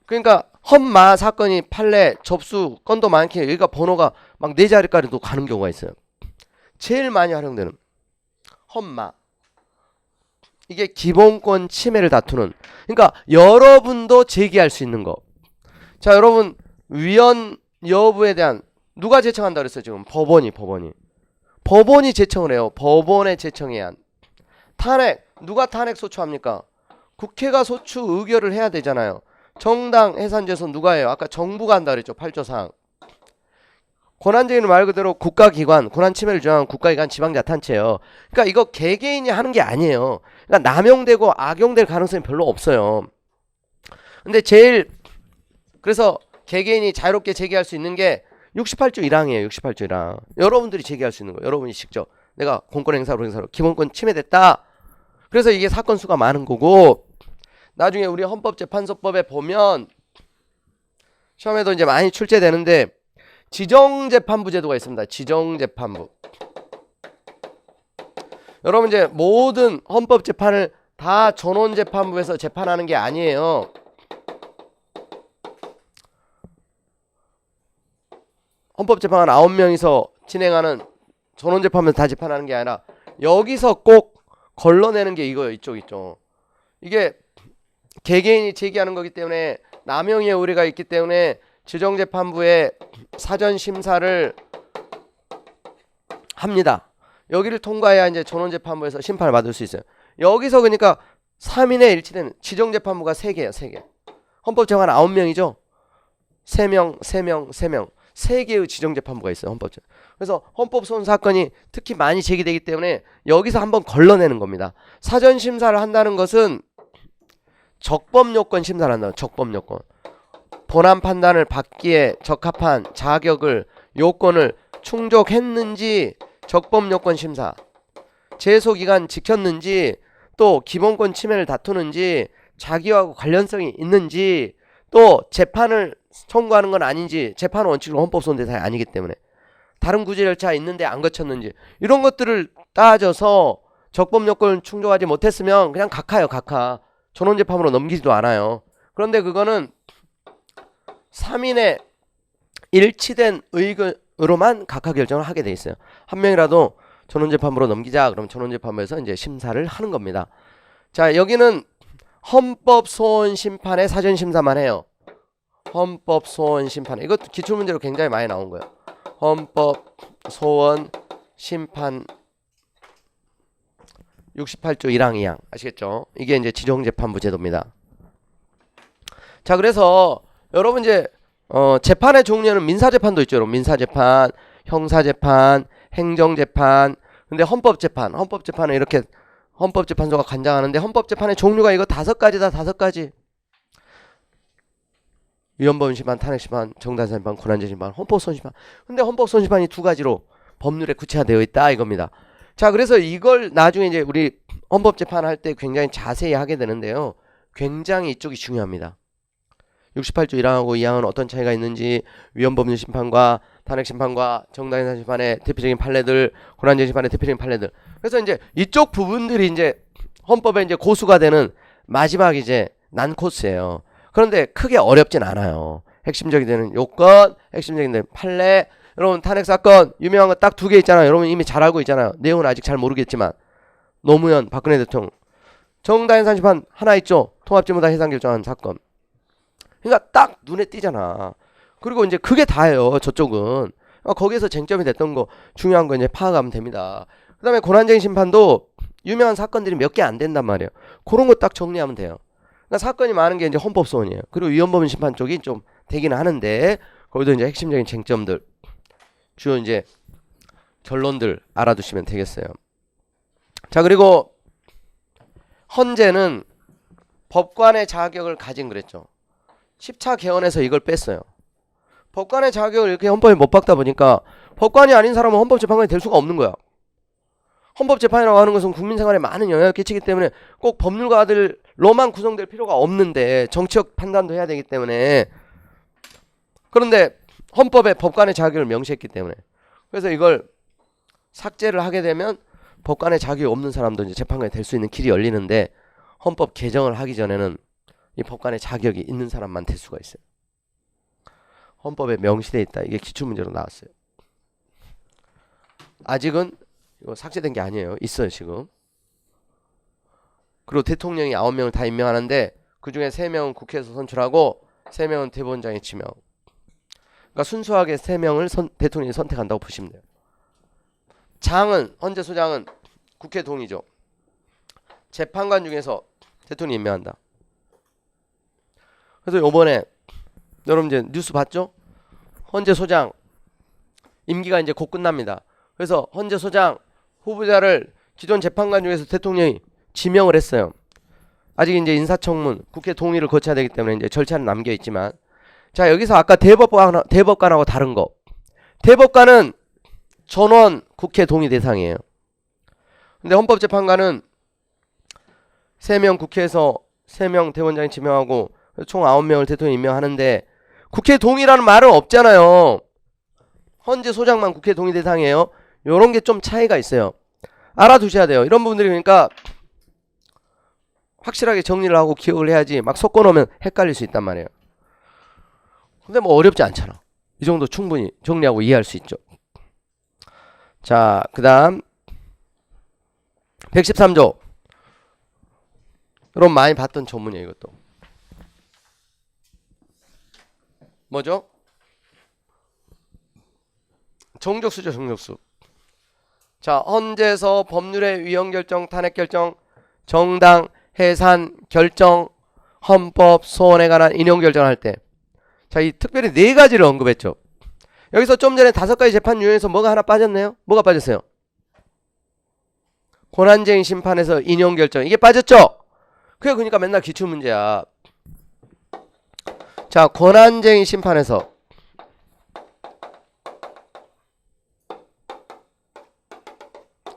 그러니까 헌마 사건이 판례 접수 건도 많게 여기가 번호가 막 4자리까지도 가는 경우가 있어요. 제일 많이 활용되는 헌마. 이게 기본권 침해를 다투는. 그러니까 여러분도 제기할 수 있는 거. 자, 여러분 위헌 여부에 대한 누가 제청한다 그랬어요? 지금 법원이 제청을 해요. 법원의 제청해야 한. 탄핵 누가 탄핵 소추합니까? 국회가 소추 의결을 해야 되잖아요. 정당 해산제소 누가 해요? 아까 정부가 한다 그랬죠. 8조상. 권한쟁의는 말 그대로 국가기관, 권한침해를 주장하는 국가기관 지방자탄체예요. 그러니까 이거 개개인이 하는 게 아니에요. 그러니까 남용되고 악용될 가능성이 별로 없어요. 근데 그래서 개개인이 자유롭게 제기할 수 있는 게 68조 1항이에요. 68조 1항. 여러분들이 제기할 수 있는 거예요. 여러분이 직접 내가 공권 행사로 기본권 침해됐다. 그래서 이게 사건 수가 많은 거고, 나중에 우리 헌법재판소법에 보면 시험에도 이제 많이 출제되는데 지정재판부 제도가 있습니다. 지정재판부. 여러분 이제 모든 헌법재판을 다 전원재판부에서 재판하는 게 아니에요. 헌법재판관 9명이서 진행하는 전원재판부에서 다 재판하는 게 아니라 여기서 꼭 걸러내는 게 이거예요. 이쪽 있죠. 이게 개개인이 제기하는 거기 때문에 남용의 우려가 있기 때문에 지정재판부에 사전심사를 합니다. 여기를 통과해야 이제 전원재판부에서 심판을 받을 수 있어요. 여기서 그러니까 3인의 일치되는 지정재판부가 3개예요. 3개. 헌법재판관 9명이죠. 3명, 3명, 3명. 3개의 지정재판부가 있어요. 헌법재판. 그래서 헌법소원 사건이 특히 많이 제기되기 때문에 여기서 한번 걸러내는 겁니다. 사전심사를 한다는 것은 적법요건 심사를 한다. 적법요건. 본안 판단을 받기에 적합한 자격을 요건을 충족했는지 적법요건 심사. 제소기간 지켰는지 또 기본권 침해를 다투는지 자기와 관련성이 있는지 또 재판을 청구하는 건 아닌지 재판 원칙으로 헌법소원 대상이 아니기 때문에 다른 구제 절차 있는데 안 거쳤는지 이런 것들을 따져서 적법요건을 충족하지 못했으면 그냥 각하예요. 각하. 전원재판으로 넘기지도 않아요. 그런데 그거는 3인의 일치된 의견으로만 각하 결정을 하게 돼 있어요. 한 명이라도 전원재판부로 넘기자 그럼 전원재판부에서 이제 심사를 하는 겁니다. 자, 여기는 헌법소원심판의 사전심사만 해요. 헌법소원심판. 이것도 기출문제로 굉장히 많이 나온 거예요. 헌법소원심판 68조 1항 2항 아시겠죠? 이게 이제 지정재판부 제도입니다. 자, 그래서 여러분 이제 재판의 종류는 민사재판도 있죠. 여러분. 민사재판, 형사재판, 행정재판. 근데 헌법재판은 이렇게 헌법재판소가 관장하는데 헌법재판의 종류가 이거 5가지다. 5가지. 위헌범심판, 탄핵심판, 정당심판, 권한쟁의심판, 헌법소원심판. 근데 헌법소원심판이 2가지로 법률에 구체화되어 있다 이겁니다. 자, 그래서 이걸 나중에 이제 우리 헌법재판 할 때 굉장히 자세히 하게 되는데요. 굉장히 이쪽이 중요합니다. 68조 1항하고 2항은 어떤 차이가 있는지, 위헌법률 심판과 탄핵 심판과 정당해산 심판의 대표적인 판례들, 권한쟁의 심판의 대표적인 판례들. 그래서 이제 이쪽 부분들이 이제 헌법에 이제 고수가 되는 마지막 이제 난 코스예요. 그런데 크게 어렵진 않아요. 핵심적인 데는 요건, 핵심적인 데는 판례. 여러분 탄핵 사건 유명한 거 딱 2개 있잖아요. 여러분 이미 잘 알고 있잖아요. 내용은 아직 잘 모르겠지만 노무현 박근혜 대통령 정당해산 심판 하나 있죠. 통합진보당 해산 결정한 사건. 그러니까 딱 눈에 띄잖아. 그리고 이제 그게 다예요. 저쪽은 거기에서 쟁점이 됐던 거 중요한 거 이제 파악하면 됩니다. 그 다음에 권한쟁의 심판도 유명한 사건들이 몇 개 안 된단 말이에요. 그런 거 딱 정리하면 돼요. 그러니까 사건이 많은 게 이제 헌법소원이에요. 그리고 위헌법원 심판 쪽이 좀 되기는 하는데 거기도 이제 핵심적인 쟁점들, 주요 이제 결론들 알아두시면 되겠어요. 자, 그리고 헌재는 법관의 자격을 가진 그랬죠. 10차 개헌에서 이걸 뺐어요. 법관의 자격을 이렇게 헌법에 못 박다 보니까 법관이 아닌 사람은 헌법재판관이 될 수가 없는 거야. 헌법재판이라고 하는 것은 국민생활에 많은 영향을 끼치기 때문에 꼭 법률가들로만 구성될 필요가 없는데 정치적 판단도 해야 되기 때문에, 그런데 헌법에 법관의 자격을 명시했기 때문에, 그래서 이걸 삭제를 하게 되면 법관의 자격이 없는 사람도 이제 재판관이 될 수 있는 길이 열리는데, 헌법 개정을 하기 전에는 이 법관의 자격이 있는 사람만 될 수가 있어요. 헌법에 명시되어 있다. 이게 기출문제로 나왔어요. 아직은 이거 삭제된 게 아니에요. 있어요 지금. 그리고 대통령이 9명을 다 임명하는데 그 중에 3명은 국회에서 선출하고 3명은 대법원장이 지명. 그러니까 순수하게 3명을 대통령이 선택한다고 보시면 돼요. 장은, 헌재소장은 국회 동의죠. 재판관 중에서 대통령이 임명한다. 그래서 이번에 여러분 이제 뉴스 봤죠? 헌재소장 임기가 이제 곧 끝납니다. 그래서 헌재소장 후보자를 기존 재판관 중에서 대통령이 지명을 했어요. 아직 이제 인사청문, 국회 동의를 거쳐야 되기 때문에 이제 절차는 남겨 있지만, 자, 여기서 아까 대법관하고 다른 거. 대법관은 전원 국회 동의 대상이에요. 근데 헌법재판관은 3명 국회에서 3명 대법원장이 지명하고 총 9명을 대통령이 임명하는데 국회 동의라는 말은 없잖아요. 헌재소장만 국회 동의 대상이에요. 요런 게 좀 차이가 있어요. 알아두셔야 돼요. 이런 부분들이 그러니까 확실하게 정리를 하고 기억을 해야지 막 섞어놓으면 헷갈릴 수 있단 말이에요. 근데 뭐 어렵지 않잖아. 이 정도 충분히 정리하고 이해할 수 있죠. 자, 그 다음 113조. 여러분 많이 봤던 조문이에요. 이것도 뭐죠? 정적수죠. 정적수. 자, 헌재에서 법률의 위헌 결정, 탄핵 결정, 정당 해산 결정, 헌법 소원에 관한 인용 결정할 때, 자, 이 특별히 4가지를 언급했죠. 여기서 좀 전에 5가지 재판 유형에서 뭐가 하나 빠졌네요. 뭐가 빠졌어요? 권한쟁의 심판에서 인용 결정, 이게 빠졌죠. 그게 그러니까 맨날 기출문제야. 자, 권한쟁의 심판에서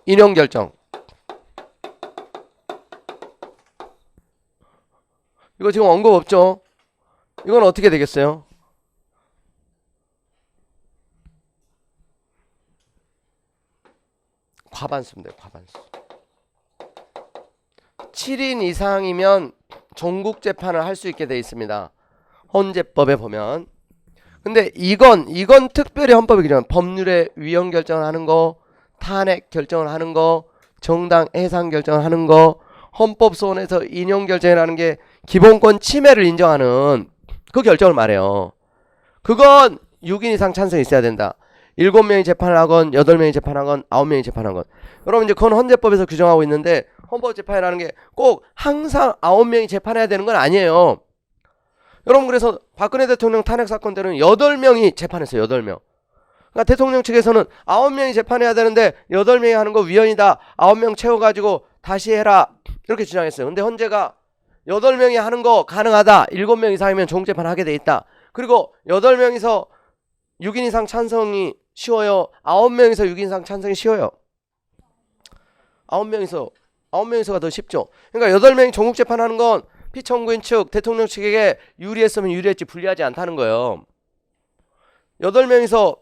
인용 결정, 이거 지금 언급 없죠? 이건 어떻게 되겠어요? 과반수면 돼요. 과반수. 7인 이상이면 종국재판을 할 수 있게 돼 있습니다. 헌재법에 보면. 근데 이건 특별히 헌법에 기재한 법률의 위헌 결정을 하는 거, 탄핵 결정을 하는 거, 정당 해산 결정을 하는 거, 헌법소원에서 인용 결정이라는 게 기본권 침해를 인정하는 그 결정을 말해요. 그건 6인 이상 찬성이 있어야 된다. 7명이 재판을 하건 8명이 재판하건 9명이 재판하건. 여러분 이제 그건 헌재법에서 규정하고 있는데 헌법재판이라는 게 꼭 항상 9명이 재판해야 되는 건 아니에요. 여러분 그래서 박근혜 대통령 탄핵 사건 때는 8명이 재판했어요. 8명. 그러니까 대통령 측에서는 9명이 재판해야 되는데 8명이 하는 거 위헌이다. 9명 채워가지고 다시 해라. 이렇게 주장했어요. 근데 헌재가 8명이 하는 거 가능하다. 7명 이상이면 종국재판 하게 돼 있다. 그리고 8명이서 6인 이상 찬성이 쉬워요. 9명이서 6인 이상 찬성이 쉬워요. 9명이서가 더 쉽죠. 그러니까 8명이 종국재판하는 건 피청구인 측, 대통령 측에게 유리했으면 유리했지 불리하지 않다는 거예요. 8명이서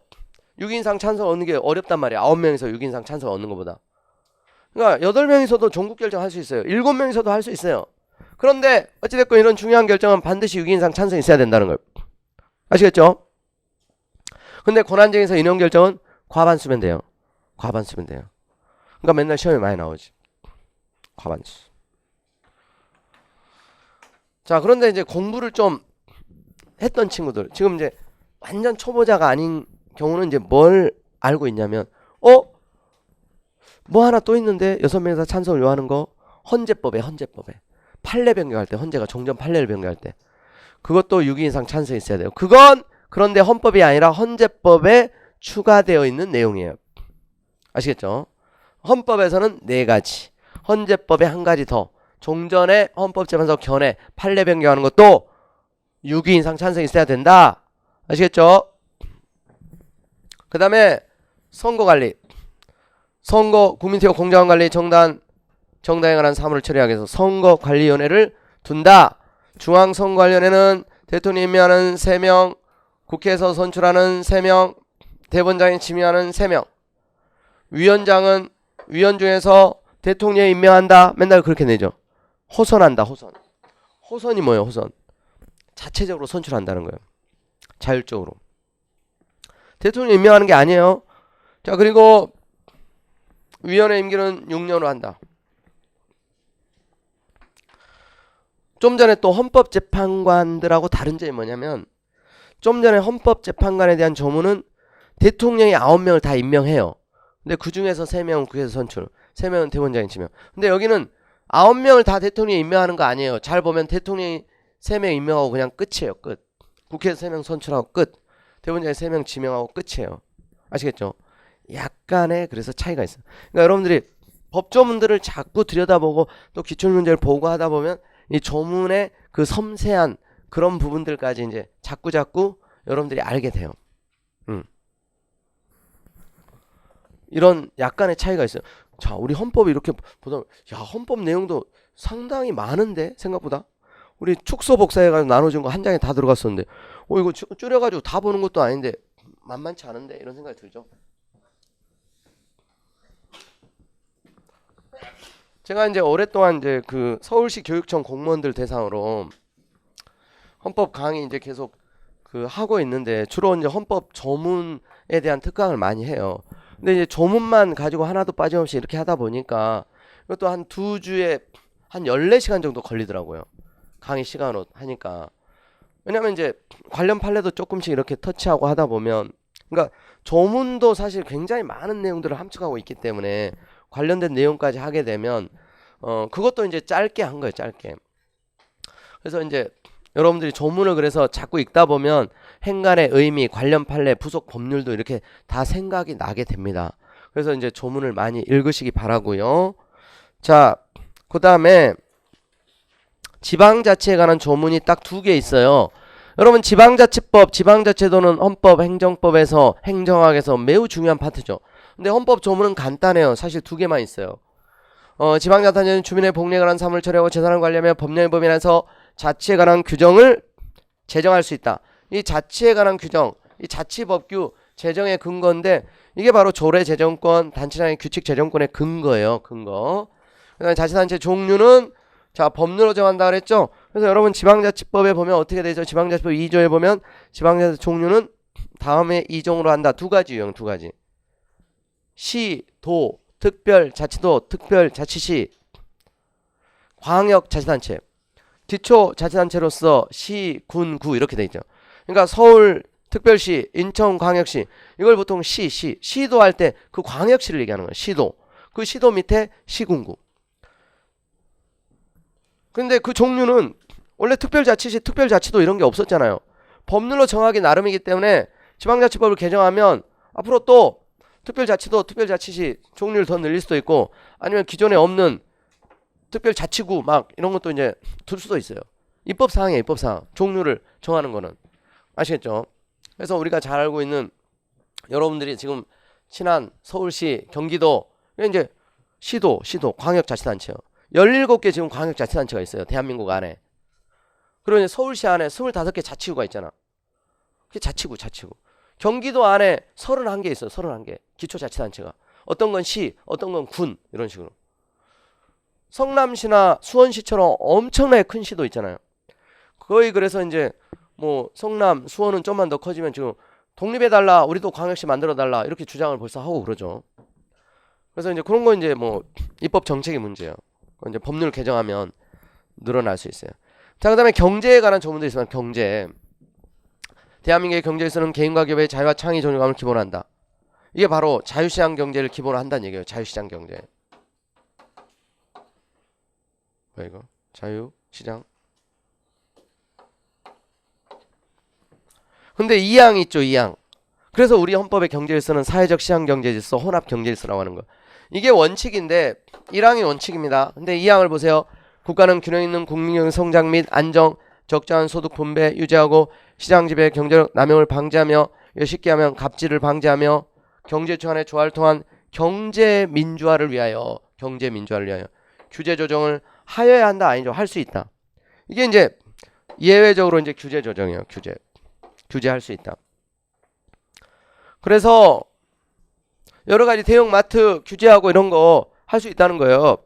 6인 이상 찬성 얻는 게 어렵단 말이야. 9명이서 6인 이상 찬성 얻는 것보다. 그러니까 8명이서도 종국 결정할 수 있어요. 7명이서도 할 수 있어요. 그런데 어찌됐건 이런 중요한 결정은 반드시 6인 이상 찬성이 있어야 된다는 걸 아시겠죠? 근데 권한쟁에서 인용 결정은 과반수면 돼요. 과반수면 돼요. 그러니까 맨날 시험에 많이 나오지. 과반수. 자, 그런데 이제 공부를 좀 했던 친구들, 지금 이제 완전 초보자가 아닌 경우는 이제 뭘 알고 있냐면, 뭐 하나 또 있는데 6명에서 찬성을 요하는 거 헌재법에 판례 변경할 때 헌재가 종전 판례를 변경할 때 그것도 6인 이상 찬성이 있어야 돼요. 그건 그런데 헌법이 아니라 헌재법에 추가되어 있는 내용이에요. 아시겠죠? 헌법에서는 4가지, 헌재법에 1가지 더, 종전에 헌법재판소 견해 판례 변경하는 것도 6인 이상 찬성이 있어야 된다. 아시겠죠? 그 다음에 선거관리, 선거 국민투표 공정한 관리 정당에 관한 사무를 처리하기 위해서 선거관리위원회를 둔다. 중앙선거관리위원회는 대통령이 임명하는 3명, 국회에서 선출하는 3명, 대법원장이 지명하는 3명. 위원장은 위원 중에서 대통령이 임명한다. 맨날 그렇게 내죠. 호선한다. 호선이 뭐예요? 호선. 자체적으로 선출한다는 거예요. 자율적으로. 대통령이 임명하는 게 아니에요. 자, 그리고 위원회 임기는 6년으로 한다. 좀 전에 또 헌법재판관들하고 다른 점이 뭐냐면 좀 전에 헌법재판관에 대한 조문은 대통령이 9명을 다 임명해요. 근데 그 중에서 3명은 국회에서 선출, 3명은 대법원장이 지명. 근데 여기는 9명을 다 대통령이 임명하는 거 아니에요. 잘 보면 대통령이 3명 임명하고 그냥 끝이에요. 끝. 국회에서 3명 선출하고 끝. 대법원장이 3명 지명하고 끝이에요. 아시겠죠? 약간의 그래서 차이가 있어요. 그러니까 여러분들이 법조문들을 자꾸 들여다보고 또 기출문제를 보고 하다 보면 이 조문의 그 섬세한 그런 부분들까지 이제 자꾸 여러분들이 알게 돼요. 이런 약간의 차이가 있어요. 자, 우리 헌법이 이렇게 보다, 야, 헌법 내용도 상당히 많은데 생각보다 우리 축소 복사해가지고 나눠준 거 한 장에 다 들어갔었는데, 이거 줄여가지고 다 보는 것도 아닌데 만만치 않은데 이런 생각이 들죠. 제가 이제 오랫동안 이제 그 서울시 교육청 공무원들 대상으로 헌법 강의 이제 계속 그 하고 있는데 주로 이제 헌법 조문에 대한 특강을 많이 해요. 근데 이제 조문만 가지고 하나도 빠짐없이 이렇게 하다 보니까 이것도 한 2주에 한 14시간 정도 걸리더라고요. 강의 시간으로 하니까. 왜냐면 이제 관련 판례도 조금씩 이렇게 터치하고 하다 보면, 그러니까 조문도 사실 굉장히 많은 내용들을 함축하고 있기 때문에 관련된 내용까지 하게 되면 그것도 이제 짧게 한 거예요. 짧게. 그래서 이제 여러분들이 조문을 그래서 자꾸 읽다 보면 행간의 의미, 관련 판례, 부속 법률도 이렇게 다 생각이 나게 됩니다. 그래서 이제 조문을 많이 읽으시기 바라고요. 자, 그 다음에 지방자치에 관한 조문이 딱 2개 있어요. 여러분 지방자치법, 지방자치도는 헌법, 행정법에서 행정학에서 매우 중요한 파트죠. 근데 헌법 조문은 간단해요. 사실 2개만 있어요. 지방자치는 주민의 복리에 관한 사무를 처리하고 재산을 관리하며 법령의 범위 내에서 자치에 관한 규정을 제정할 수 있다. 이 자치에 관한 규정, 이 자치법규 제정의 근거인데 이게 바로 조례 제정권, 단체장의 규칙 제정권의 근거예요. 근거. 그다음에 자치단체 종류는 자 법률로 정한다 그랬죠. 그래서 여러분 지방자치법에 보면 어떻게 되죠? 지방자치법 2조에 보면 지방자치 종류는 다음에 2종으로 한다. 2가지 유형, 2가지. 시, 도, 특별자치도, 특별자치시, 광역자치단체. 기초자치단체로서 시, 군, 구 이렇게 돼 있죠. 그러니까 서울 특별시, 인천광역시 이걸 보통 시도 할 때 그 광역시를 얘기하는 거예요. 시도. 그 시도 밑에 시군구. 근데 그 종류는 원래 특별자치시, 특별자치도 이런 게 없었잖아요. 법률로 정하기 나름이기 때문에 지방자치법을 개정하면 앞으로 또 특별자치도, 특별자치시 종류를 더 늘릴 수도 있고 아니면 기존에 없는 특별자치구 막 이런 것도 이제 둘 수도 있어요. 입법사항이에요. 입법사항. 종류를 정하는 거는. 아시겠죠? 그래서 우리가 잘 알고 있는 여러분들이 지금 친한 서울시, 경기도 이제 시도, 광역자치단체요. 17개 지금 광역자치단체가 있어요. 대한민국 안에. 그리고 이제 서울시 안에 25개 자치구가 있잖아. 그게 자치구. 경기도 안에 31개 있어요. 31개. 기초자치단체가. 어떤 건 시, 어떤 건 군 이런 식으로. 성남시나 수원시처럼 엄청나게 큰 시도 있잖아요. 거의 그래서 이제 뭐 성남, 수원은 좀만 더 커지면 지금 독립해달라, 우리도 광역시 만들어달라 이렇게 주장을 벌써 하고 그러죠. 그래서 이제 그런 거 이제 뭐 입법 정책의 문제예요. 이제 법률 개정하면 늘어날 수 있어요. 자, 그다음에 경제에 관한 조문도 있으면 경제. 대한민국의 경제에서는 개인과 기업의 자유와 창의 존중감을 기본한다. 이게 바로 자유시장 경제를 기본으로 한다는 얘기예요. 자유시장 경제. 뭐야 이거? 자유시장. 근데 2항이 있죠. 2항. 그래서 우리 헌법의 경제질서는 사회적 시장 경제질서, 혼합 경제질서라고 하는 거. 이게 원칙인데 1항이 원칙입니다. 근데 2항을 보세요. 국가는 균형 있는 국민적 성장 및 안정, 적정한 소득 분배 유지하고 시장 지배 경제력 남용을 방지하며, 쉽게 하면 갑질을 방지하며 경제충안의 조화를 통한 경제 민주화를 위하여 규제 조정을 하여야 한다. 아니죠. 할 수 있다. 이게 이제 예외적으로 이제 규제 조정이에요. 규제할 수 있다. 그래서 여러 가지 대형 마트 규제하고 이런 거 할 수 있다는 거예요.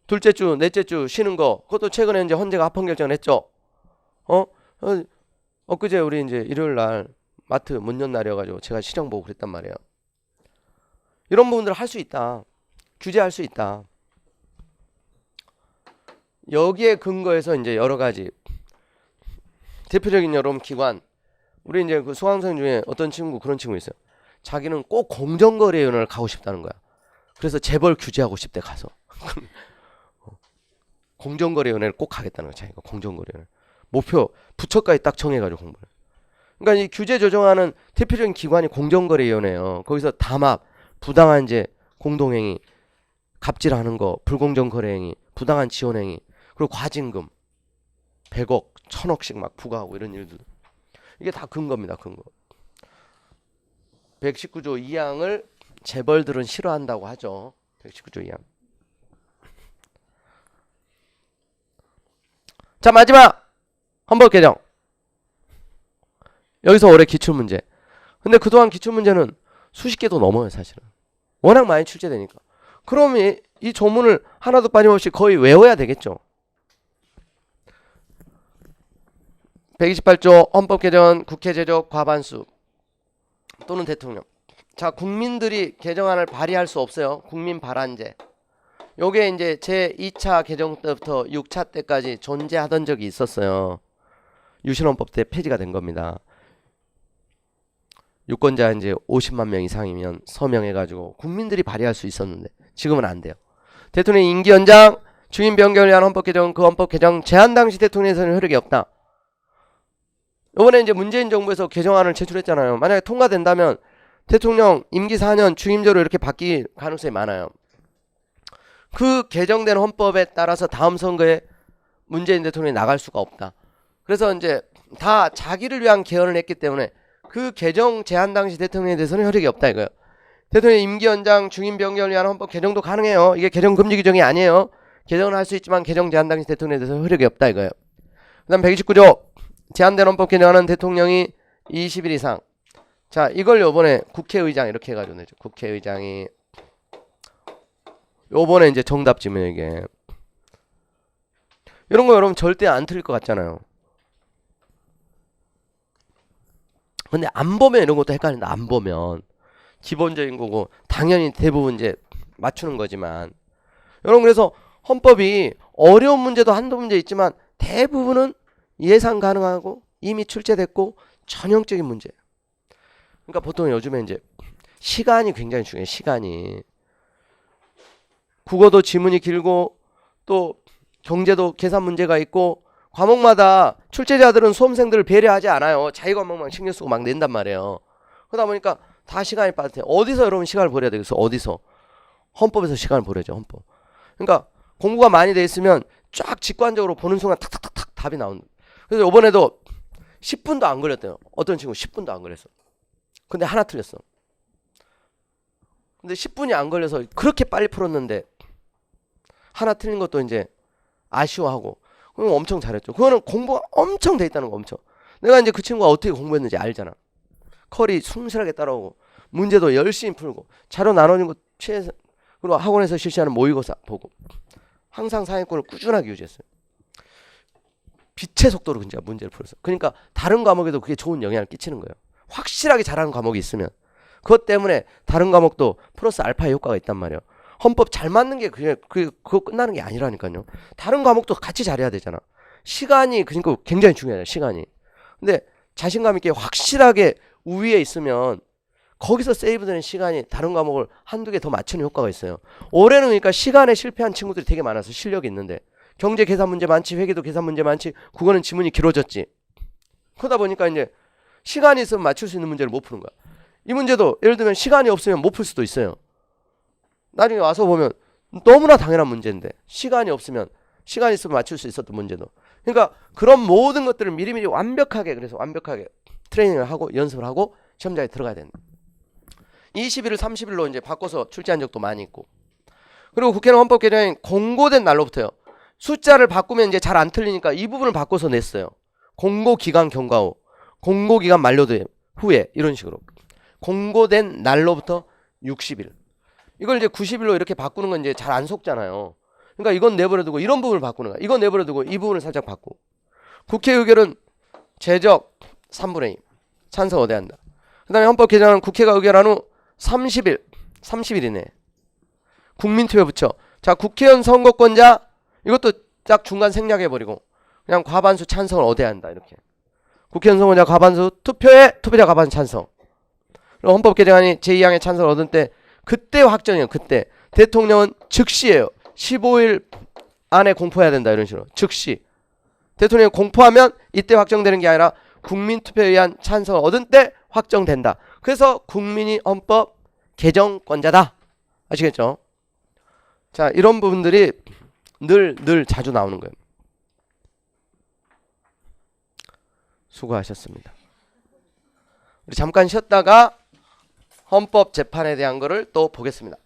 둘째 주, 넷째 주 쉬는 거. 그것도 최근에 이제 헌재가 합헌 결정을 했죠. 엊그제 우리 이제 일요일 날 마트 문 연 날이어가지고 제가 시정 보고 그랬단 말이에요. 이런 부분들을 할 수 있다. 규제할 수 있다. 여기에 근거해서 이제 여러 가지 대표적인 여러분 기관, 우리 이제 그 수강생 중에 어떤 친구, 그런 친구 있어요. 자기는 꼭 공정거래위원회를 가고 싶다는 거야. 그래서 재벌 규제하고 싶대 가서. 공정거래위원회를 꼭 가겠다는 거야. 자기가 공정거래위원회. 목표 부처까지 딱 정해가지고 공부를. 그러니까 이 규제 조정하는 대표적인 기관이 공정거래위원회예요. 거기서 담합, 부당한 이제 공동행위, 갑질하는 거, 불공정 거래행위, 부당한 지원행위, 그리고 과징금 100억, 1000억씩 막 부과하고 이런 일들. 이게 다 근거입니다. 근거. 119조 2항을 재벌들은 싫어한다고 하죠. 119조 2항. 자, 마지막 헌법 개정. 여기서 올해 기출문제. 근데 그동안 기출문제는 수십 개도 넘어요. 사실은. 워낙 많이 출제되니까. 그럼 이 조문을 하나도 빠짐없이 거의 외워야 되겠죠. 128조 헌법 개정은 국회 제적 과반수 또는 대통령. 자, 국민들이 개정안을 발의할 수 없어요. 국민 발안제. 요게 이제 제2차 개정 때부터 6차 때까지 존재하던 적이 있었어요. 유신헌법 때 폐지가 된 겁니다. 유권자 이제 50만 명 이상이면 서명해가지고 국민들이 발의할 수 있었는데 지금은 안 돼요. 대통령 임기 연장, 주임 변경을 위한 헌법 개정, 그 헌법 개정 제한 당시 대통령에서는 효력이 없다. 이번에 이제 문재인 정부에서 개정안을 제출했잖아요. 만약에 통과된다면 대통령 임기 4년 주임제로 이렇게 바뀔 가능성이 많아요. 그 개정된 헌법에 따라서 다음 선거에 문재인 대통령이 나갈 수가 없다. 그래서 이제 다 자기를 위한 개헌을 했기 때문에 그 개정 제한 당시 대통령에 대해서는 효력이 없다 이거예요. 대통령 임기 연장, 중임 변경을 위한 헌법 개정도 가능해요. 이게 개정 금지 규정이 아니에요. 개정은 할 수 있지만 개정 제한 당시 대통령에 대해서 효력이 없다 이거예요. 그 다음 129조 제한된 헌법 개정하는 대통령이 20일 이상. 자, 이걸 요번에 국회의장 이렇게 해가지고 내죠. 국회의장이 요번에 이제 정답 지문 이게 이런 거 여러분 절대 안 틀릴 것 같잖아요. 근데 안 보면 이런 것도 헷갈린다. 안 보면 기본적인 거고 당연히 대부분 이제 맞추는 거지만 여러분, 그래서 헌법이 어려운 문제도 한두 문제 있지만 대부분은 예상 가능하고 이미 출제됐고 전형적인 문제예요. 그러니까 보통 요즘에 이제 시간이 굉장히 중요해요. 시간이. 국어도 지문이 길고 또 경제도 계산 문제가 있고 과목마다 출제자들은 수험생들을 배려하지 않아요. 자기 과목만 신경 쓰고 막 낸단 말이에요. 그러다 보니까 다 시간이 빠듯해. 어디서 여러분 시간을 버려야 되겠어? 어디서? 헌법에서 시간을 버려야죠. 헌법. 그러니까 공부가 많이 돼 있으면 쫙 직관적으로 보는 순간 탁탁탁탁 답이 나온다. 그래서 이번에도 10분도 안 걸렸대요. 어떤 친구 10분도 안 걸렸어. 근데 하나 틀렸어. 근데 10분이 안 걸려서 그렇게 빨리 풀었는데 하나 틀린 것도 이제 아쉬워하고 그럼 엄청 잘했죠. 그거는 공부가 엄청 돼 있다는 거. 엄청. 내가 이제 그 친구가 어떻게 공부했는지 알잖아. 컬이 충실하게 따라오고 문제도 열심히 풀고 자료 나눠진 거 최소, 그리고 학원에서 실시하는 모의고사 보고 항상 상위권을 꾸준하게 유지했어요. 빛의 속도로 진짜 문제를 풀었어. 그러니까 다른 과목에도 그게 좋은 영향을 끼치는 거예요. 확실하게 잘하는 과목이 있으면 그것 때문에 다른 과목도 플러스 알파의 효과가 있단 말이에요. 헌법 잘 맞는 게 그거 끝나는 게 아니라니까요. 다른 과목도 같이 잘해야 되잖아. 시간이 그러니까 굉장히 중요해요. 시간이. 근데 자신감 있게 확실하게 우위에 있으면 거기서 세이브되는 시간이 다른 과목을 한두 개 더 맞추는 효과가 있어요. 올해는 그러니까 시간에 실패한 친구들이 되게 많아서 실력이 있는데 경제 계산 문제 많지, 회계도 계산 문제 많지, 국어는 지문이 길어졌지. 그러다 보니까 이제 시간이 있으면 맞출 수 있는 문제를 못 푸는 거야. 이 문제도 예를 들면 시간이 없으면 못 풀 수도 있어요. 나중에 와서 보면 너무나 당연한 문제인데 시간이 없으면, 시간이 있으면 맞출 수 있었던 문제도. 그러니까 그런 모든 것들을 미리미리 완벽하게, 그래서 완벽하게 트레이닝을 하고 연습을 하고 시험장에 들어가야 된다. 20일을 30일로 이제 바꿔서 출제한 적도 많이 있고. 그리고 국회는 헌법 개정이 공고된 날로부터요. 숫자를 바꾸면 이제 잘 안 틀리니까 이 부분을 바꿔서 냈어요. 공고 기간 경과 후, 공고 기간 만료된 후에, 이런 식으로. 공고된 날로부터 60일. 이걸 이제 90일로 이렇게 바꾸는 건 이제 잘 안 속잖아요. 그러니까 이건 내버려두고 이런 부분을 바꾸는 거야. 이건 내버려두고 이 부분을 살짝 바꾸고. 국회 의결은 제적 3분의 2. 찬성 어대한다. 그 다음에 헌법 개정은 국회가 의결한 후 30일이네. 국민투표 붙여. 자, 국회의원 선거권자, 이것도 딱 중간 생략해버리고 그냥 과반수 찬성을 얻어야 한다. 이렇게. 국회의원 선거권자 과반수 투표에 투표자 과반수 찬성. 그리고 헌법 개정안이 제2항의 찬성을 얻은 때 그때 확정이에요. 그때. 대통령은 즉시예요. 15일 안에 공포해야 된다. 이런 식으로. 즉시. 대통령이 공포하면 이때 확정되는 게 아니라 국민투표에 의한 찬성을 얻은 때 확정된다. 그래서 국민이 헌법 개정권자다. 아시겠죠? 자, 이런 부분들이 늘 자주 나오는 거예요. 수고하셨습니다. 우리 잠깐 쉬었다가 헌법 재판에 대한 거를 또 보겠습니다.